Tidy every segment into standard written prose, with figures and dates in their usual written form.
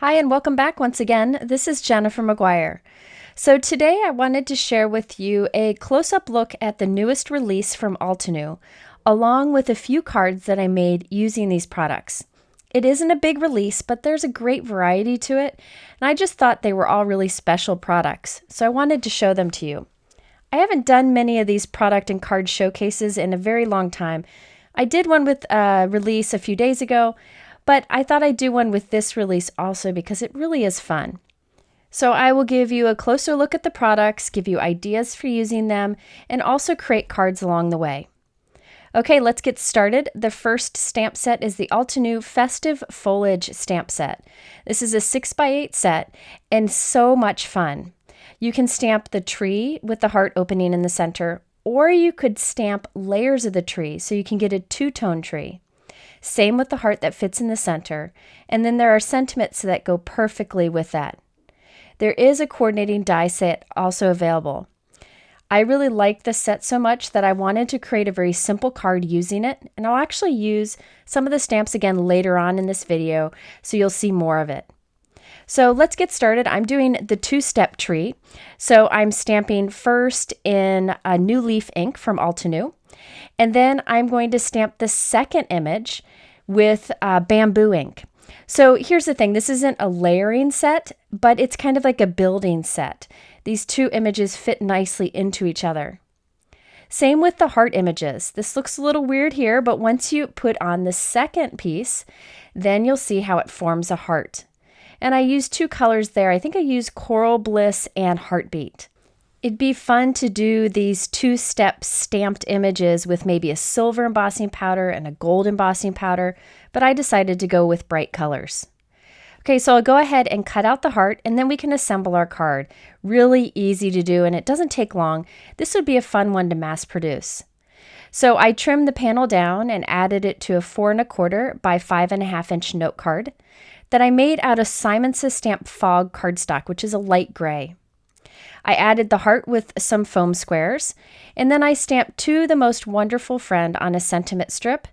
Hi and welcome back once again. This is Jennifer McGuire. So today I wanted to share with you a close-up look at the newest release from Altenew, along with a few cards that I made using these products. It isn't a big release, but there's a great variety to it, and I just thought they were all really special products, so I wanted to show them to you. I haven't done many of these product and card showcases in a very long time. I did one with a release a few days ago, but I thought I'd do one with this release also because it really is fun. So I will give you a closer look at the products, give you ideas for using them, and also create cards along the way. Okay, let's get started. The first stamp set is the Altenew Festive Foliage stamp set. This is a 6x8 set and so much fun. You can stamp the tree with the heart opening in the center, or you could stamp layers of the tree so you can get a two-tone tree. Same with the heart that fits in the center, and then there are sentiments that go perfectly with that. There is a coordinating die set also available. I really liked this set so much that I wanted to create a very simple card using it, and I'll actually use some of the stamps again later on in this video, so you'll see more of it. So let's get started. I'm doing the two-step tree. So I'm stamping first in a New Leaf ink from Altenew, and then I'm going to stamp the second image with bamboo ink. So here's the thing, this isn't a layering set, but it's kind of like a building set. These two images fit nicely into each other. Same with the heart images. This looks a little weird here, but once you put on the second piece, then you'll see how it forms a heart. And I used two colors there. I think I used Coral Bliss and Heartbeat. It'd be fun to do these two-step stamped images with maybe a silver embossing powder and a gold embossing powder, but I decided to go with bright colors. Okay, so I'll go ahead and cut out the heart, and then we can assemble our card. Really easy to do, and it doesn't take long. This would be a fun one to mass produce. So I trimmed the panel down and added it to a 4 1/4 by 5.5 inch note card that I made out of Simon Says Stamp Fog cardstock, which is a light gray. I added the heart with some foam squares, and then I stamped To the Most Wonderful Friend on a sentiment strip,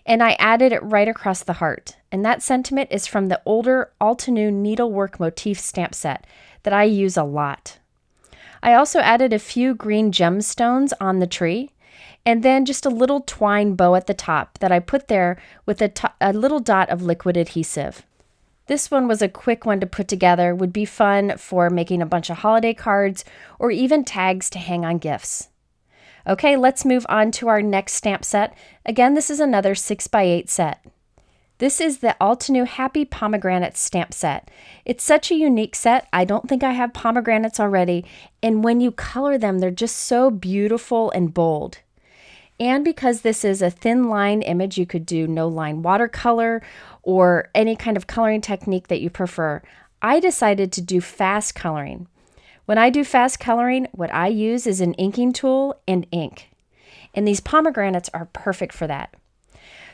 and I added it right across the heart. And that sentiment is from the older Altenew Needlework Motif stamp set that I use a lot. I also added a few green gemstones on the tree, and then just a little twine bow at the top that I put there with a little dot of liquid adhesive. This one was a quick one to put together, would be fun for making a bunch of holiday cards or even tags to hang on gifts. Okay, let's move on to our next stamp set. Again, this is another 6x8 set. This is the Altenew Happy Pomegranates stamp set. It's such a unique set. I don't think I have pomegranates already, and when you color them, they're just so beautiful and bold. And because this is a thin line image, you could do no line watercolor or any kind of coloring technique that you prefer. I decided to do fast coloring. When I do fast coloring, what I use is an inking tool and ink. And these pomegranates are perfect for that.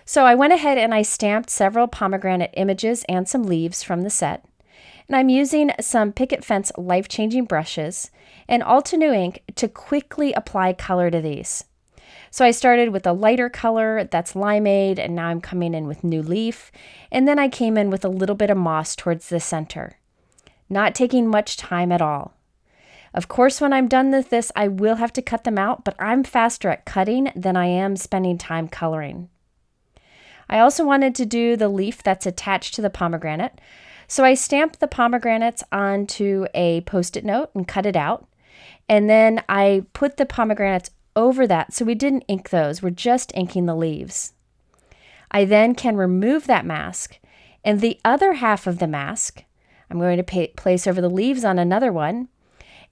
So I went ahead and I stamped several pomegranate images and some leaves from the set. And I'm using some Picket Fence life-changing brushes and Altenew ink to quickly apply color to these. So I started with a lighter color that's limeade, and now I'm coming in with New Leaf, and then I came in with a little bit of moss towards the center. Not taking much time at all. Of course, when I'm done with this, I will have to cut them out, but I'm faster at cutting than I am spending time coloring. I also wanted to do the leaf that's attached to the pomegranate, so I stamped the pomegranates onto a Post-it note and cut it out, and then I put the pomegranates over that, so we didn't ink those, we're just inking the leaves. I then can remove that mask, and the other half of the mask, I'm going to place over the leaves on another one,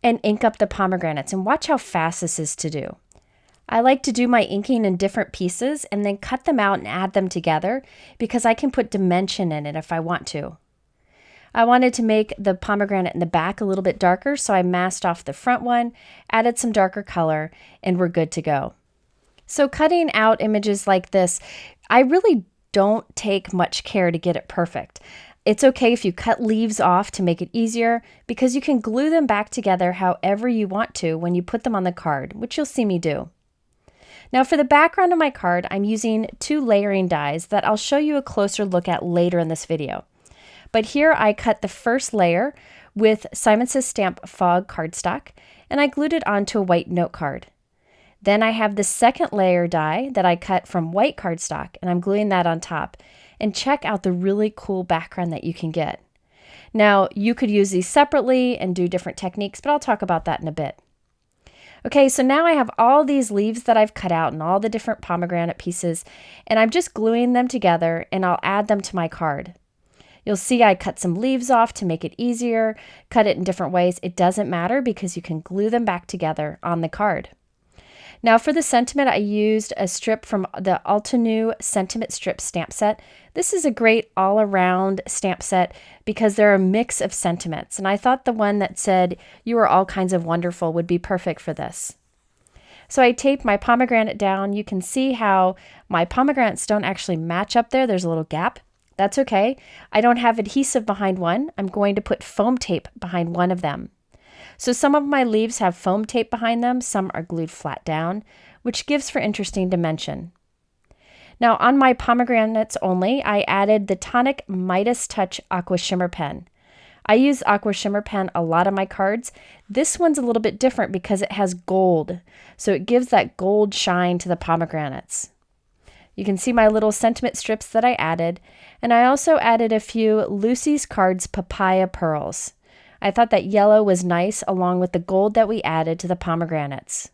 and ink up the pomegranates, and watch how fast this is to do. I like to do my inking in different pieces, and then cut them out and add them together, because I can put dimension in it if I want to. I wanted to make the pomegranate in the back a little bit darker, so I masked off the front one, added some darker color, and we're good to go. So cutting out images like this, I really don't take much care to get it perfect. It's okay if you cut leaves off to make it easier, because you can glue them back together however you want to when you put them on the card, which you'll see me do. Now for the background of my card, I'm using two layering dies that I'll show you a closer look at later in this video. But here I cut the first layer with Simon Says Stamp Fog cardstock, and I glued it onto a white note card. Then I have the second layer die that I cut from white cardstock, and I'm gluing that on top. And check out the really cool background that you can get. Now, you could use these separately and do different techniques, but I'll talk about that in a bit. Okay, so now I have all these leaves that I've cut out and all the different pomegranate pieces, and I'm just gluing them together, and I'll add them to my card. You'll see I cut some leaves off to make it easier, cut it in different ways. It doesn't matter because you can glue them back together on the card. Now for the sentiment, I used a strip from the Altenew Sentiment Strip stamp set. This is a great all-around stamp set because they're a mix of sentiments, and I thought the one that said, "You are all kinds of wonderful," would be perfect for this. So I taped my pomegranate down. You can see how my pomegranates don't actually match up there. There's a little gap. That's okay. I don't have adhesive behind one. I'm going to put foam tape behind one of them. So some of my leaves have foam tape behind them, some are glued flat down, which gives for interesting dimension. Now on my pomegranates only, I added the Tonic Midas Touch Aqua Shimmer Pen. I use Aqua Shimmer Pen a lot on my cards. This one's a little bit different because it has gold, so it gives that gold shine to the pomegranates. You can see my little sentiment strips that I added, and I also added a few Lucy's Cards Papaya Pearls. I thought that yellow was nice along with the gold that we added to the pomegranates.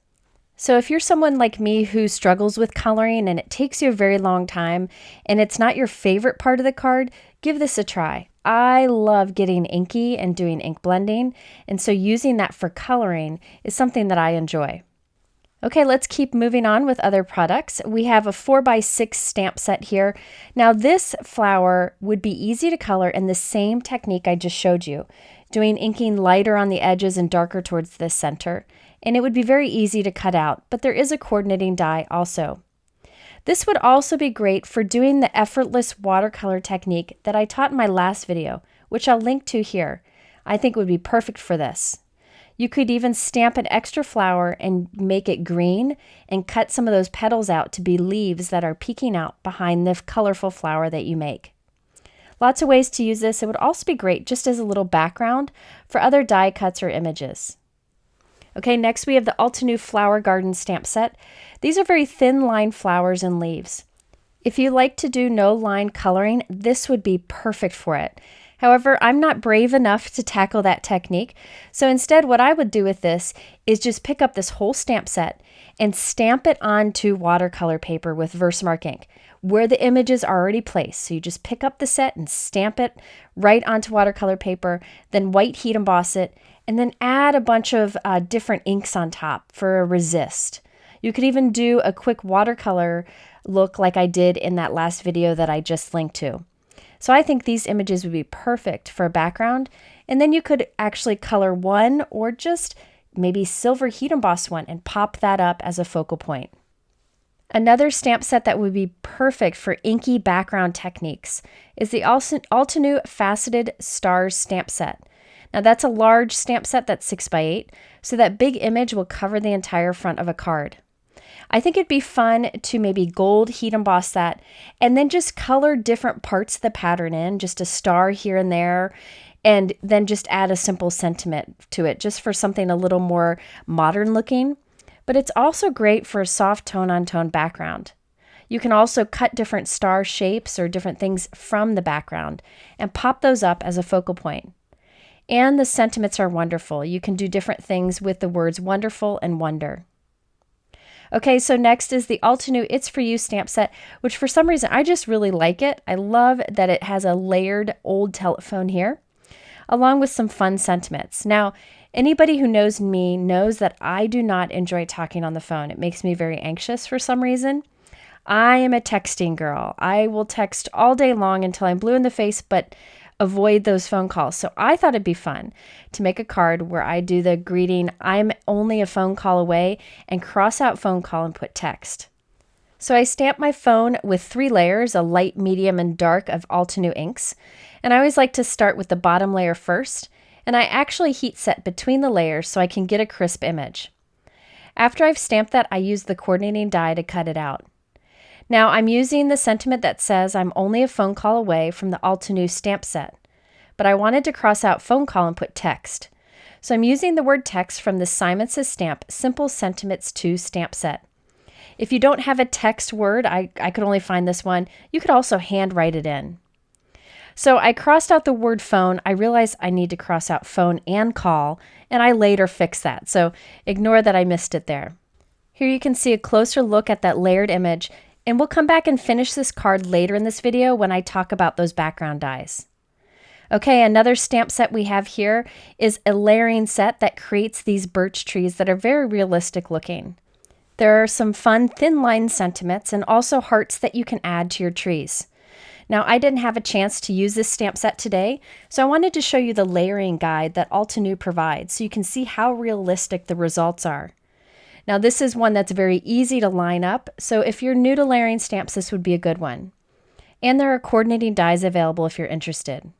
So if you're someone like me who struggles with coloring and it takes you a very long time and it's not your favorite part of the card, give this a try. I love getting inky and doing ink blending, and so using that for coloring is something that I enjoy. Okay, let's keep moving on with other products. We have a 4x6 stamp set here. Now this flower would be easy to color in the same technique I just showed you, doing inking lighter on the edges and darker towards the center. And it would be very easy to cut out, but there is a coordinating die also. This would also be great for doing the effortless watercolor technique that I taught in my last video, which I'll link to here. I think it would be perfect for this. You could even stamp an extra flower and make it green and cut some of those petals out to be leaves that are peeking out behind the colorful flower that you make. Lots of ways to use this. It would also be great just as a little background for other die cuts or images. Okay, next we have the Altenew Flower Garden stamp set. These are very thin line flowers and leaves. If you like to do no line coloring, this would be perfect for it. However, I'm not brave enough to tackle that technique, so instead what I would do with this is just pick up this whole stamp set and stamp it onto watercolor paper with Versamark ink where the image is already placed. So you just pick up the set and stamp it right onto watercolor paper, then white heat emboss it, and then add a bunch of different inks on top for a resist. You could even do a quick watercolor look like I did in that last video that I just linked to. So I think these images would be perfect for a background, and then you could actually color one or just maybe silver heat emboss one and pop that up as a focal point. Another stamp set that would be perfect for inky background techniques is the Altenew Faceted Stars stamp set. Now that's a large stamp set that's 6x8, so that big image will cover the entire front of a card. I think it'd be fun to maybe gold heat emboss that and then just color different parts of the pattern in, just a star here and there, and then just add a simple sentiment to it just for something a little more modern looking. But it's also great for a soft tone-on-tone background. You can also cut different star shapes or different things from the background and pop those up as a focal point. And the sentiments are wonderful. You can do different things with the words wonderful and wonder. Okay, so next is the Altenew It's For You stamp set, which for some reason I just really like it. I love that it has a layered old telephone here, along with some fun sentiments. Now, anybody who knows me knows that I do not enjoy talking on the phone. It makes me very anxious for some reason. I am a texting girl. I will text all day long until I'm blue in the face, but avoid those phone calls. So I thought it'd be fun to make a card where I do the greeting, I'm only a phone call away, and cross out phone call and put text. So I stamped my phone with 3 layers, a light, medium, and dark of Altenew inks. And I always like to start with the bottom layer first, and I actually heat set between the layers so I can get a crisp image. After I've stamped that, I use the coordinating die to cut it out. Now I'm using the sentiment that says I'm only a phone call away from the Altenew stamp set. but I wanted to cross out phone call and put text. So I'm using the word text from the Simon Says Stamp Simple Sentiments 2 stamp set. If you don't have a text word, I could only find this one, you could also handwrite it in. So I crossed out the word phone. I realized I need to cross out phone and call, and I later fixed that. So ignore that I missed it there. Here you can see a closer look at that layered image, and we'll come back and finish this card later in this video when I talk about those background dies. Okay, another stamp set we have here is a layering set that creates these birch trees that are very realistic looking. There are some fun thin line sentiments and also hearts that you can add to your trees. Now, I didn't have a chance to use this stamp set today, so I wanted to show you the layering guide that Altenew provides so you can see how realistic the results are. Now, this is one that's very easy to line up, so if you're new to layering stamps, this would be a good one. And there are coordinating dies available if you're interested.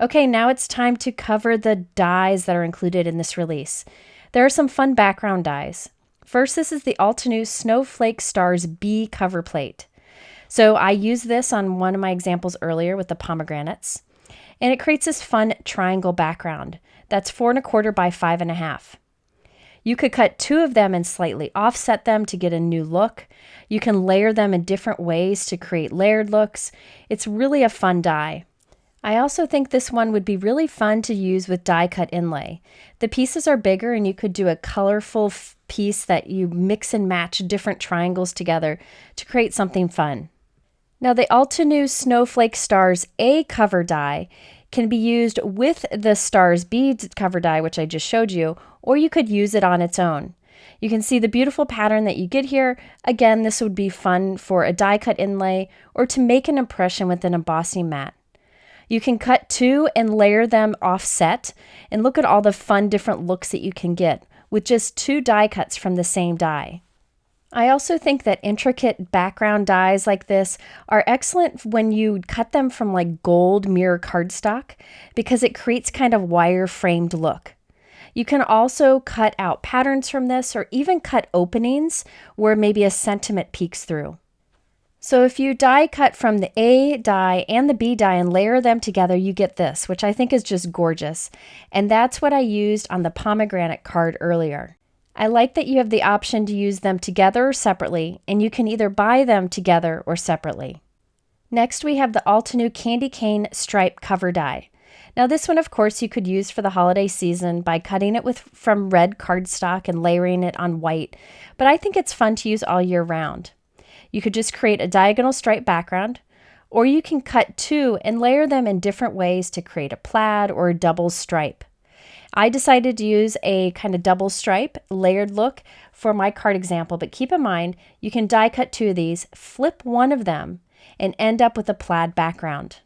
Okay, now it's time to cover the dies that are included in this release. There are some fun background dies. First, this is the Altenew Snowflake Stars B cover plate. So I used this on one of my examples earlier with the pomegranates, and it creates this fun triangle background that's 4 1/4 by 5 1/2. You could cut 2 of them and slightly offset them to get a new look. You can layer them in different ways to create layered looks. It's really a fun die. I also think this one would be really fun to use with die cut inlay. The pieces are bigger and you could do a colorful piece that you mix and match different triangles together to create something fun. Now the Altenew Snowflake Stars A cover die can be used with the Stars B cover die, which I just showed you, or you could use it on its own. You can see the beautiful pattern that you get here. Again, this would be fun for a die cut inlay or to make an impression with an embossing mat. You can cut 2 and layer them offset, and look at all the fun different looks that you can get with just 2 die cuts from the same die. I also think that intricate background dies like this are excellent when you cut them from like gold mirror cardstock because it creates kind of wire framed look. You can also cut out patterns from this or even cut openings where maybe a sentiment peeks through. So if you die cut from the A die and the B die and layer them together, you get this, which I think is just gorgeous. And that's what I used on the pomegranate card earlier. I like that you have the option to use them together or separately, and you can either buy them together or separately. Next, we have the Altenew Candy Cane Stripe Cover Die. Now this one, of course, you could use for the holiday season by cutting it from red cardstock and layering it on white, but I think it's fun to use all year round. You could just create a diagonal stripe background, or you can cut 2 and layer them in different ways to create a plaid or a double stripe. I decided to use a kind of double stripe layered look for my card example, but keep in mind you can die cut 2 of these, flip one of them, and end up with a plaid background.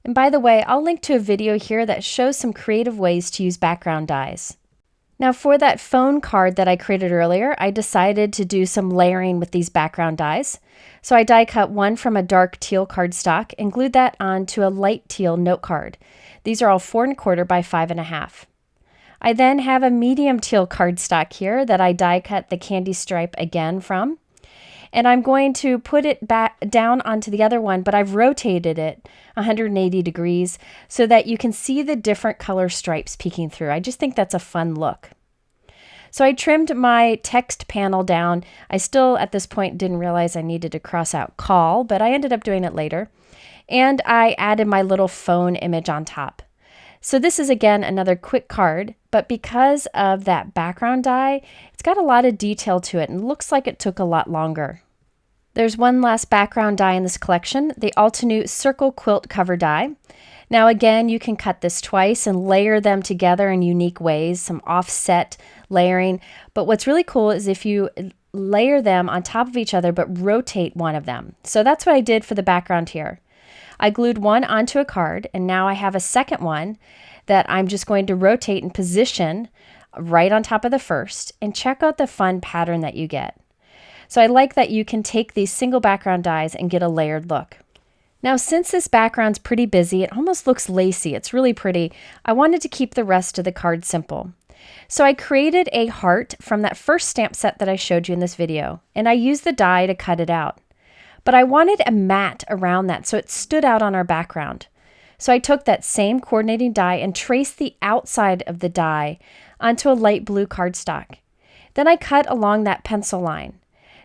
And by the way, I'll link to a video here that shows some creative ways to use background dies. Now for that phone card that I created earlier, I decided to do some layering with these background dies. So I die cut one from a dark teal cardstock and glued that onto a light teal note card. These are all 4 1/4 by 5 1/2. I then have a medium teal cardstock here that I die cut the candy stripe again from. And I'm going to put it back down onto the other one, but I've rotated it 180 degrees so that you can see the different color stripes peeking through. I just think that's a fun look. So I trimmed my text panel down. I still, at this point, didn't realize I needed to cross out call, but I ended up doing it later. And I added my little phone image on top. So this is, again, another quick card, but because of that background die, it's got a lot of detail to it and looks like it took a lot longer. There's one last background die in this collection, the Altenew Circle Quilt Cover Die. Now again, you can cut this twice and layer them together in unique ways, some offset layering. But what's really cool is if you layer them on top of each other but rotate one of them. So that's what I did for the background here. I glued one onto a card, and now I have a second one that I'm just going to rotate and position right on top of the first, and check out the fun pattern that you get. So I like that you can take these single background dies and get a layered look. Now, since this background's pretty busy, it almost looks lacy. It's really pretty. I wanted to keep the rest of the card simple. So I created a heart from that first stamp set that I showed you in this video, and I used the die to cut it out. But I wanted a mat around that so it stood out on our background. So I took that same coordinating die and traced the outside of the die onto a light blue cardstock. Then I cut along that pencil line.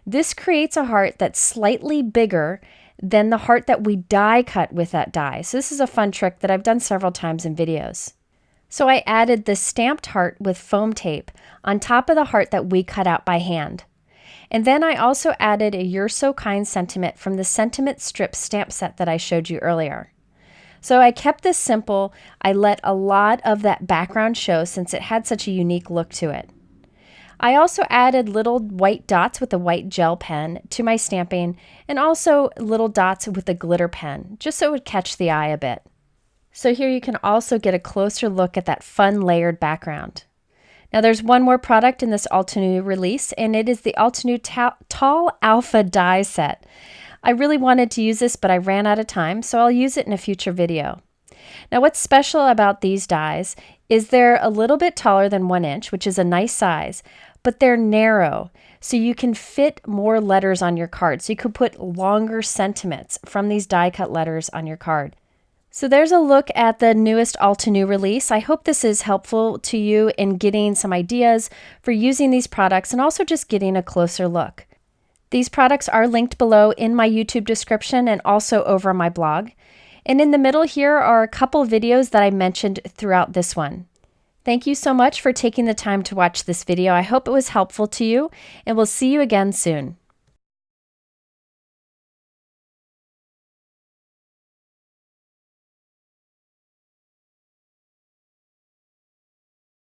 This creates a heart that's slightly bigger than the heart that we die cut with that die. So this is a fun trick that I've done several times in videos. So I added the stamped heart with foam tape on top of the heart that we cut out by hand. And then I also added a You're So Kind sentiment from the sentiment strip stamp set that I showed you earlier. So I kept this simple. I let a lot of that background show since it had such a unique look to it. I also added little white dots with a white gel pen to my stamping, and also little dots with a glitter pen, just so it would catch the eye a bit. So here you can also get a closer look at that fun layered background. Now there's one more product in this Altenew release, and it is the Altenew Tall Alpha die set. I really wanted to use this, but I ran out of time, so I'll use it in a future video. Now what's special about these dies is they're a little bit taller than 1 inch, which is a nice size, but they're narrow, so you can fit more letters on your card. So you could put longer sentiments from these die cut letters on your card. So there's a look at the newest Altenew release. I hope this is helpful to you in getting some ideas for using these products and also just getting a closer look. These products are linked below in my YouTube description and also over on my blog. And in the middle here are a couple videos that I mentioned throughout this one. Thank you so much for taking the time to watch this video. I hope it was helpful to you, and we'll see you again soon.